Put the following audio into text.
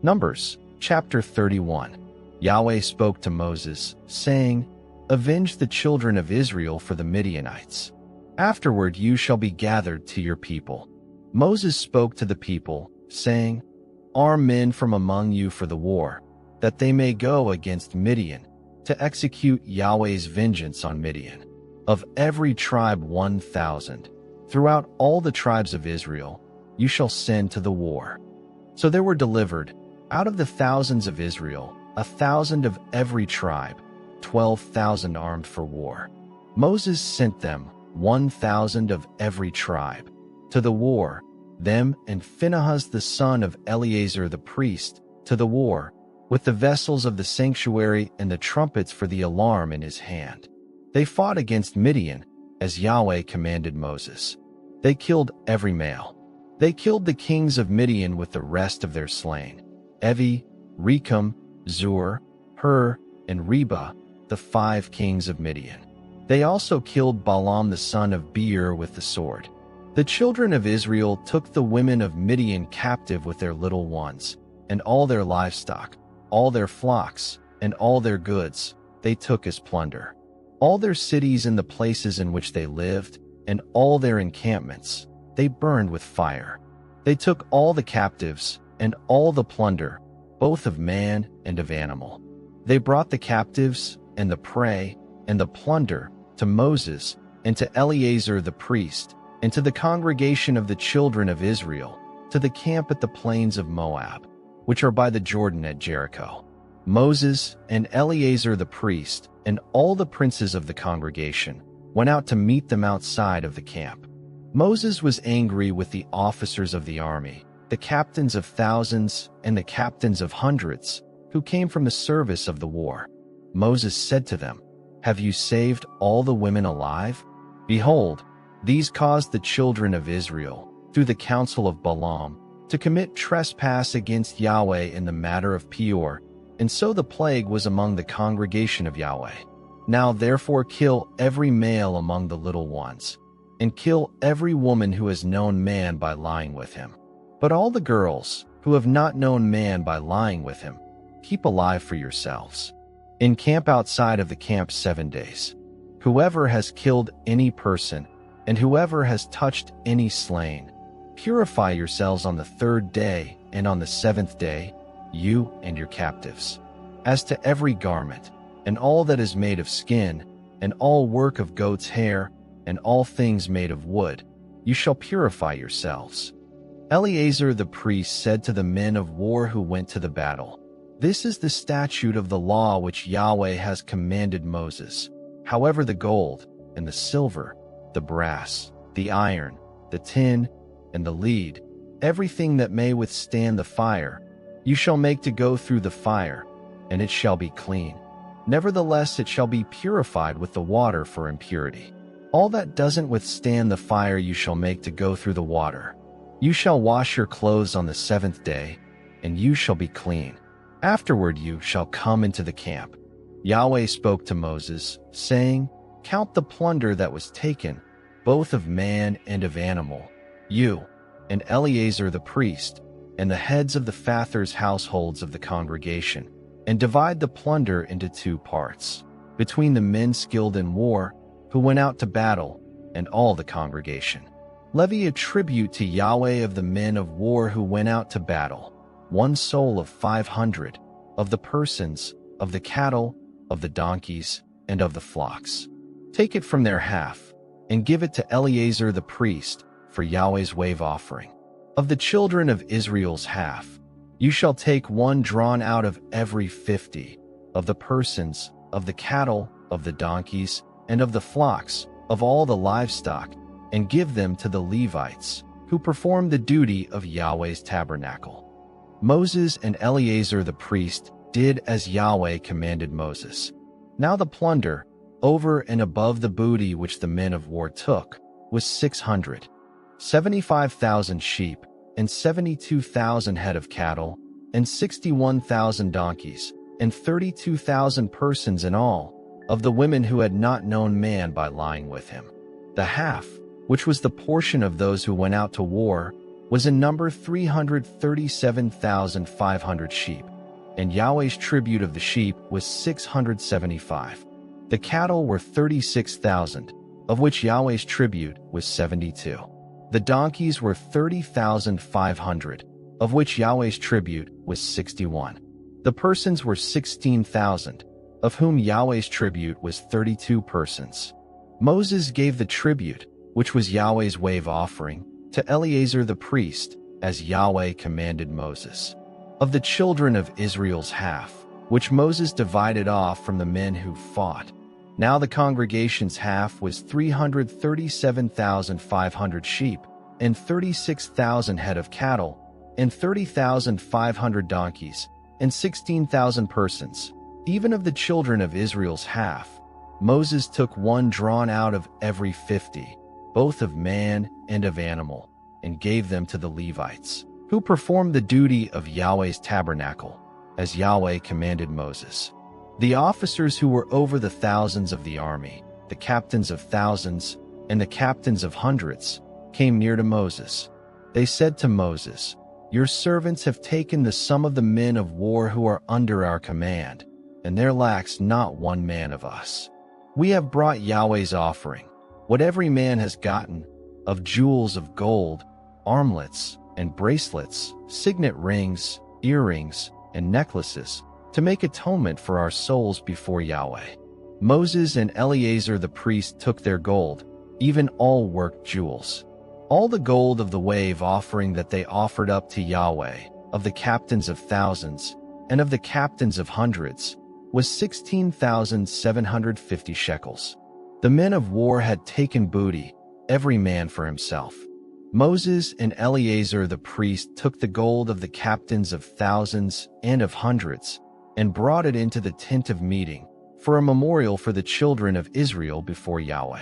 Numbers, chapter 31. Yahweh spoke to Moses, saying, Avenge the children of Israel for the Midianites. Afterward you shall be gathered to your people. Moses spoke to the people, saying, Arm men from among you for the war, that they may go against Midian, to execute Yahweh's vengeance on Midian. Of every tribe 1,000, throughout all the tribes of Israel, you shall send to the war. So there were delivered, out of the thousands of Israel, 1,000 of every tribe, 12,000 armed for war. Moses sent them, 1,000 of every tribe, to the war, them and Phinehas the son of Eleazar the priest, to the war, with the vessels of the sanctuary and the trumpets for the alarm in his hand. They fought against Midian, as Yahweh commanded Moses. They killed every male. They killed the kings of Midian with the rest of their slain, Evi, Rekam, Zur, Hur, and Reba, the 5 kings of Midian. They also killed Balaam the son of Beer with the sword. The children of Israel took the women of Midian captive with their little ones, and all their livestock, all their flocks, and all their goods, they took as plunder. All their cities and the places in which they lived, and all their encampments, they burned with fire. They took all the captives, and all the plunder, both of man and of animal. They brought the captives, and the prey, and the plunder, to Moses, and to Eleazar the priest, and to the congregation of the children of Israel, to the camp at the plains of Moab, which are by the Jordan at Jericho. Moses and Eleazar the priest, and all the princes of the congregation, went out to meet them outside of the camp. Moses was angry with the officers of the army, the captains of thousands and the captains of hundreds, who came from the service of the war. Moses said to them, Have you saved all the women alive? Behold, these caused the children of Israel, through the counsel of Balaam, to commit trespass against Yahweh in the matter of Peor, and so the plague was among the congregation of Yahweh. Now therefore kill every male among the little ones, and kill every woman who has known man by lying with him. But all the girls who have not known man by lying with him, keep alive for yourselves. Encamp outside of the camp 7 days. Whoever has killed any person, and whoever has touched any slain, purify yourselves on the 3rd day, and on the 7th day, you and your captives. As to every garment, and all that is made of skin, and all work of goat's hair, and all things made of wood, you shall purify yourselves. Eleazar the priest said to the men of war who went to the battle, This is the statute of the law which Yahweh has commanded Moses. However, the gold, and the silver, the brass, the iron, the tin, and the lead, everything that may withstand the fire, you shall make to go through the fire, and it shall be clean. Nevertheless, it shall be purified with the water for impurity. All that doesn't withstand the fire you shall make to go through the water. You shall wash your clothes on the 7th day, and you shall be clean. Afterward you shall come into the camp. Yahweh spoke to Moses, saying, Count the plunder that was taken, both of man and of animal, you, and Eleazar the priest, and the heads of the fathers' households of the congregation, and divide the plunder into 2 parts, between the men skilled in war, who went out to battle, and all the congregation. Levy a tribute to Yahweh of the men of war who went out to battle, 1 soul of 500, of the persons, of the cattle, of the donkeys, and of the flocks. Take it from their half, and give it to Eleazar the priest, for Yahweh's wave offering. Of the children of Israel's half, you shall take 1 drawn out of every 50, of the persons, of the cattle, of the donkeys, and of the flocks, of all the livestock, and give them to the Levites, who perform the duty of Yahweh's tabernacle. Moses and Eleazar the priest did as Yahweh commanded Moses. Now the plunder, over and above the booty which the men of war took, was 675,000 sheep, and 72,000 head of cattle, and 61,000 donkeys, and 32,000 persons in all, of the women who had not known man by lying with him. The half, which was the portion of those who went out to war, was in number 337,500 sheep, and Yahweh's tribute of the sheep was 675. The cattle were 36,000, of which Yahweh's tribute was 72. The donkeys were 30,500, of which Yahweh's tribute was 61. The persons were 16,000, of whom Yahweh's tribute was 32 persons. Moses gave the tribute, which was Yahweh's wave offering, to Eleazar the priest, as Yahweh commanded Moses. Of the children of Israel's half, which Moses divided off from the men who fought. Now the congregation's half was 337,500 sheep, and 36,000 head of cattle, and 30,500 donkeys, and 16,000 persons. Even of the children of Israel's half, Moses took one drawn out of every 50, both of man and of animal, and gave them to the Levites, who performed the duty of Yahweh's tabernacle, as Yahweh commanded Moses. The officers who were over the thousands of the army, the captains of thousands, and the captains of hundreds, came near to Moses. They said to Moses, "Your servants have taken the sum of the men of war who are under our command, and there lacks not one man of us. We have brought Yahweh's offering, what every man has gotten, of jewels of gold, armlets and bracelets, signet rings, earrings, and necklaces, to make atonement for our souls before Yahweh." Moses and Eleazar the priest took their gold, even all worked jewels. All the gold of the wave offering that they offered up to Yahweh, of the captains of thousands, and of the captains of hundreds, was 16,750 shekels. The men of war had taken booty, every man for himself. Moses and Eleazar the priest took the gold of the captains of thousands and of hundreds, and brought it into the tent of meeting, for a memorial for the children of Israel before Yahweh.